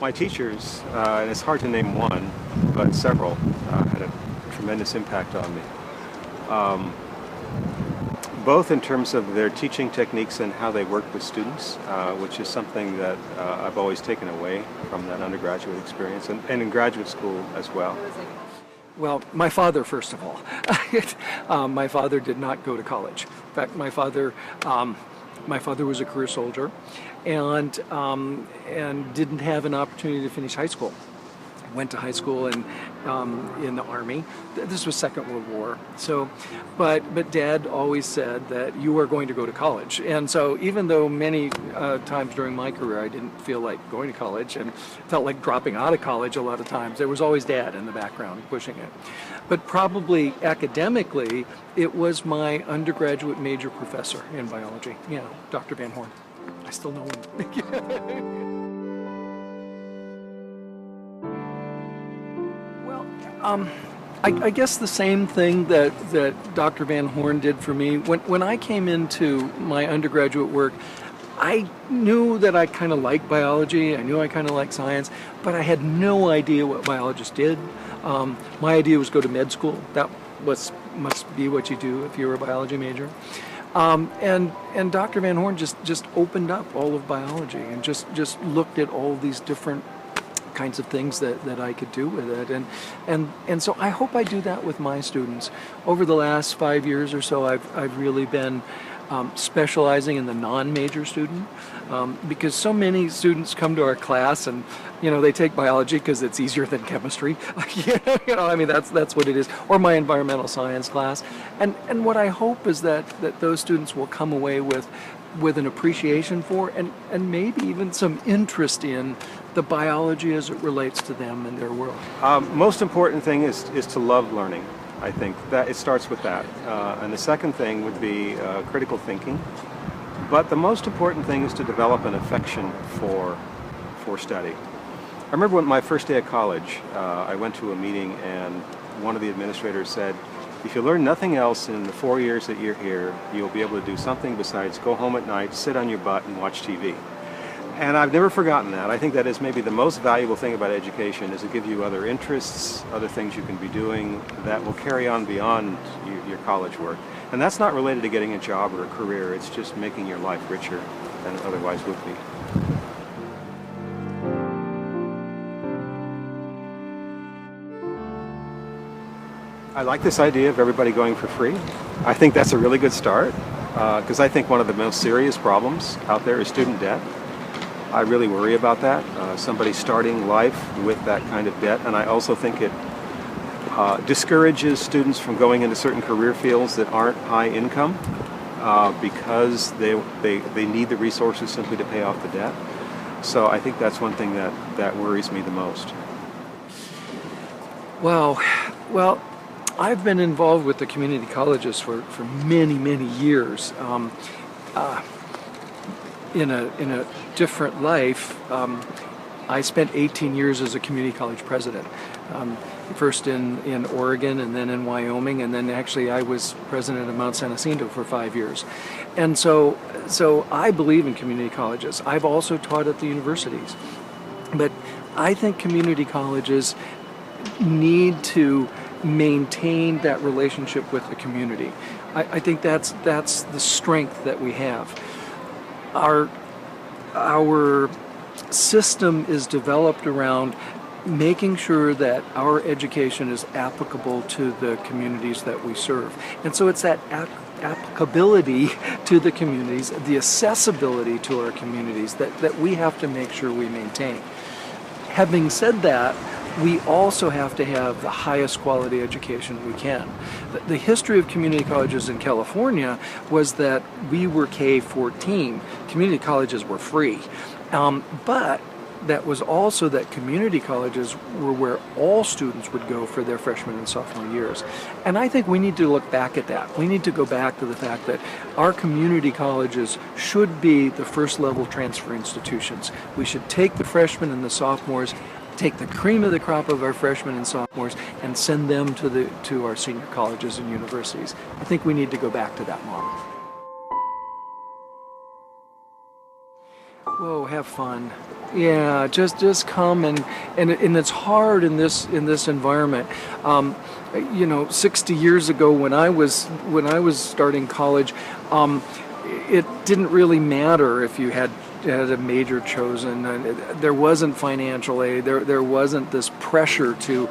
My teachers, and it's hard to name one, but several, had a tremendous impact on me. Um, Both in terms of their teaching techniques and how they work with students, which is something that I've always taken away from that undergraduate experience and in graduate school as well. Well, my father, first of all. My father did not go to college. In fact, my father was a career soldier, and didn't have an opportunity to finish high school. Went to high school and in the Army. This was Second World War. So, but Dad always said that you are going to go to college. And so even though many times during my career I didn't feel like going to college and felt like dropping out of college a lot of times, there was always Dad in the background pushing it. But probably academically, it was my undergraduate major professor in biology, Dr. Van Horn. I still know him. I guess the same thing that Dr. Van Horn did for me. When I came into my undergraduate work, I knew that I kind of liked biology, I knew I kind of liked science, but I had no idea what biologists did. My idea was go to med school. That must be what you do if you're a biology major. And Dr. Van Horn just opened up all of biology and just looked at all these different kinds of things that I could do with it, and so I hope I do that with my students. Over the last 5 years or so, I've really been specializing in the non-major student, because so many students come to our class and they take biology because it's easier than chemistry. I mean that's what it is, or my environmental science class, and what I hope is that those students will come away with an appreciation for and maybe even some interest in the biology as it relates to them and their world. Most important thing is to love learning. I think that it starts with that. And the second thing would be critical thinking. But the most important thing is to develop an affection for study. I remember when my first day at college, I went to a meeting and one of the administrators said, if you learn nothing else in the 4 years that you're here, you'll be able to do something besides go home at night, sit on your butt, and watch TV. And I've never forgotten that. I think that is maybe the most valuable thing about education, is to give you other interests, other things you can be doing that will carry on beyond your college work. And that's not related to getting a job or a career, it's just making your life richer than it otherwise would be. I like this idea of everybody going for free. I think that's a really good start, because I think one of the most serious problems out there is student debt. I really worry about that, somebody starting life with that kind of debt, and I also think it discourages students from going into certain career fields that aren't high income, because they need the resources simply to pay off the debt. So I think that's one thing that worries me the most. Wow. Well, I've been involved with the community colleges for many, many years. In a different life, I spent 18 years as a community college president. First in Oregon, and then in Wyoming, and then actually I was president of Mount San Jacinto for 5 years. And so I believe in community colleges. I've also taught at the universities. But I think community colleges need to maintain that relationship with the community. I think that's the strength that we have. Our system is developed around making sure that our education is applicable to the communities that we serve. And so it's that applicability to the communities, the accessibility to our communities that we have to make sure we maintain. Having said that, we also have to have the highest quality education we can. The history of community colleges in California was that we were K-14. Community colleges were free. But that was also that community colleges were where all students would go for their freshman and sophomore years. And I think we need to look back at that. We need to go back to the fact that our community colleges should be the first level transfer institutions. We should take the freshmen and the sophomores, take the cream of the crop of our freshmen and sophomores, and send them to our senior colleges and universities. I think we need to go back to that model. Whoa, have fun. Yeah, just come and it's hard in this environment. 60 years ago when I was starting college, it didn't really matter if you had a major chosen. There wasn't financial aid. There wasn't this pressure to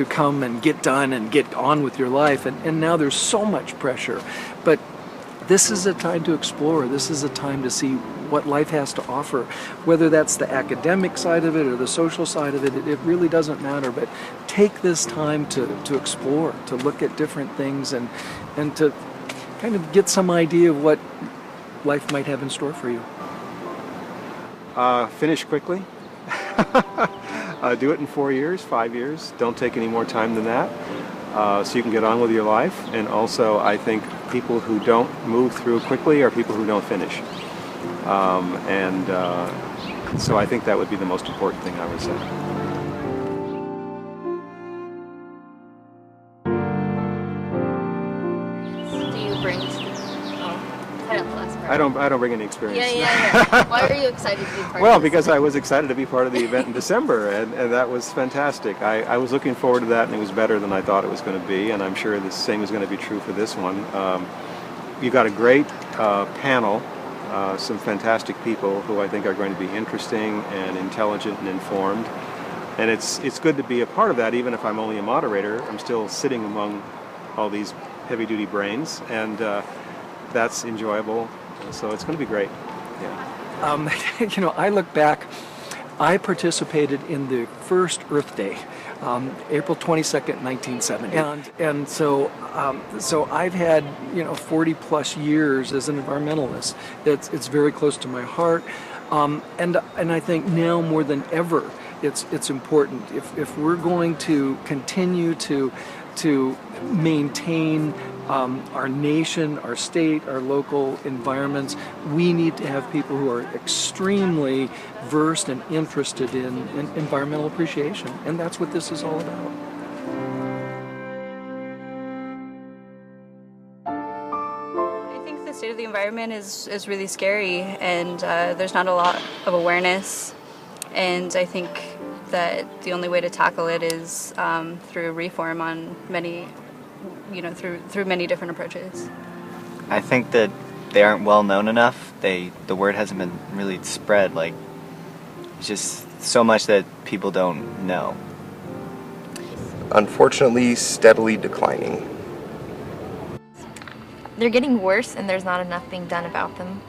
come and get done and get on with your life. And now there's so much pressure. But this is a time to explore. This is a time to see what life has to offer. Whether that's the academic side of it or the social side of it, it really doesn't matter. But take this time to explore, to look at different things and to kind of get some idea of what life might have in store for you. Finish quickly. Do it in 4 years, 5 years. Don't take any more time than that. So you can get on with your life. And also, I think people who don't move through quickly are people who don't finish. So I think that would be the most important thing I would say. Do you bring to cut out the last part? I don't bring any experience. Yeah. Why are you excited to be part Well, of this? because I was excited to be part of the event in December, and that was fantastic. I was looking forward to that, and it was better than I thought it was going to be, and I'm sure the same is going to be true for this one. You got a great panel, some fantastic people who I think are going to be interesting and intelligent and informed, and it's good to be a part of that. Even if I'm only a moderator, I'm still sitting among all these heavy-duty brains, and that's enjoyable. So it's going to be great. Yeah. I look back. I participated in the first Earth Day, April 22nd, 1970, and so I've had 40 plus years as an environmentalist. It's very close to my heart, and I think now more than ever it's important if we're going to continue to maintain our nation, our state, our local environments. We need to have people who are extremely versed and interested in environmental appreciation, and that's what this is all about. I think the state of the environment is really scary, and there's not a lot of awareness, and I think that the only way to tackle it is through reform on many, through many different approaches. I think that they aren't well known enough. The word hasn't been really spread. Like, it's just so much that people don't know. Unfortunately, steadily declining. They're getting worse, and there's not enough being done about them.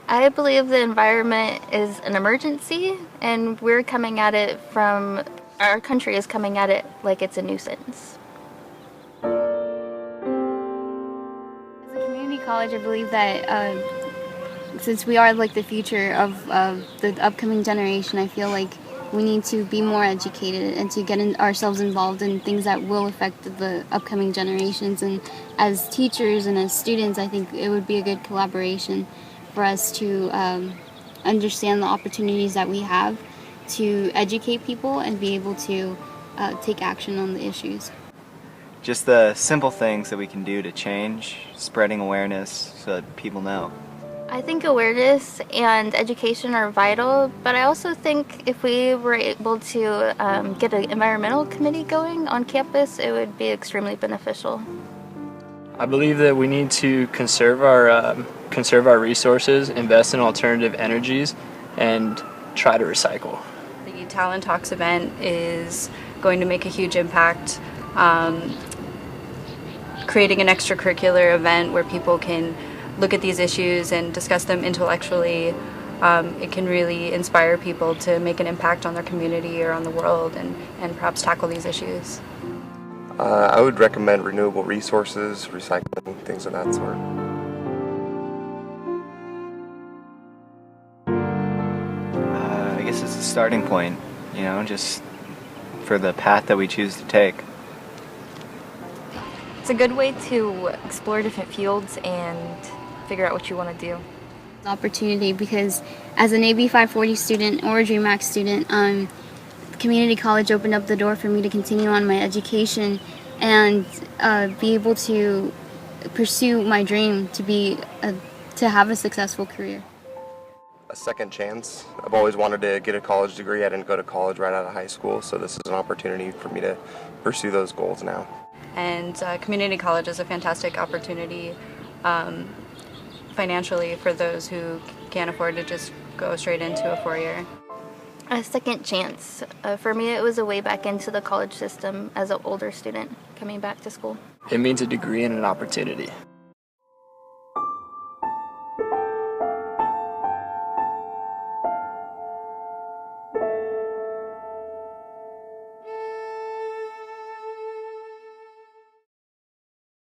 I believe the environment is an emergency, and our country is coming at it like it's a nuisance. As a community college, I believe that since we are like the future of the upcoming generation, I feel like we need to be more educated and to get ourselves involved in things that will affect the upcoming generations. And as teachers and as students, I think it would be a good collaboration for us to understand the opportunities that we have to educate people and be able to take action on the issues. Just the simple things that we can do to change, spreading awareness so that people know. I think awareness and education are vital, but I also think if we were able to get an environmental committee going on campus, it would be extremely beneficial. I believe that we need to conserve our resources, invest in alternative energies, and try to recycle. The Talent Talks event is going to make a huge impact, creating an extracurricular event where people can look at these issues and discuss them intellectually. It can really inspire people to make an impact on their community or on the world and perhaps tackle these issues. I would recommend renewable resources, recycling, things of that sort. I guess it's a starting point, just for the path that we choose to take. It's a good way to explore different fields and figure out what you want to do. Opportunity, because as an AB 540 student or a DreamAct student, community college opened up the door for me to continue on my education and be able to pursue my dream to have a successful career. a second chance. I've always wanted to get a college degree. I didn't go to college right out of high school, so this is an opportunity for me to pursue those goals now. And community college is a fantastic opportunity financially for those who can't afford to just go straight into a 4-year. A second chance. For me, it was a way back into the college system as an older student coming back to school. It means a degree and an opportunity.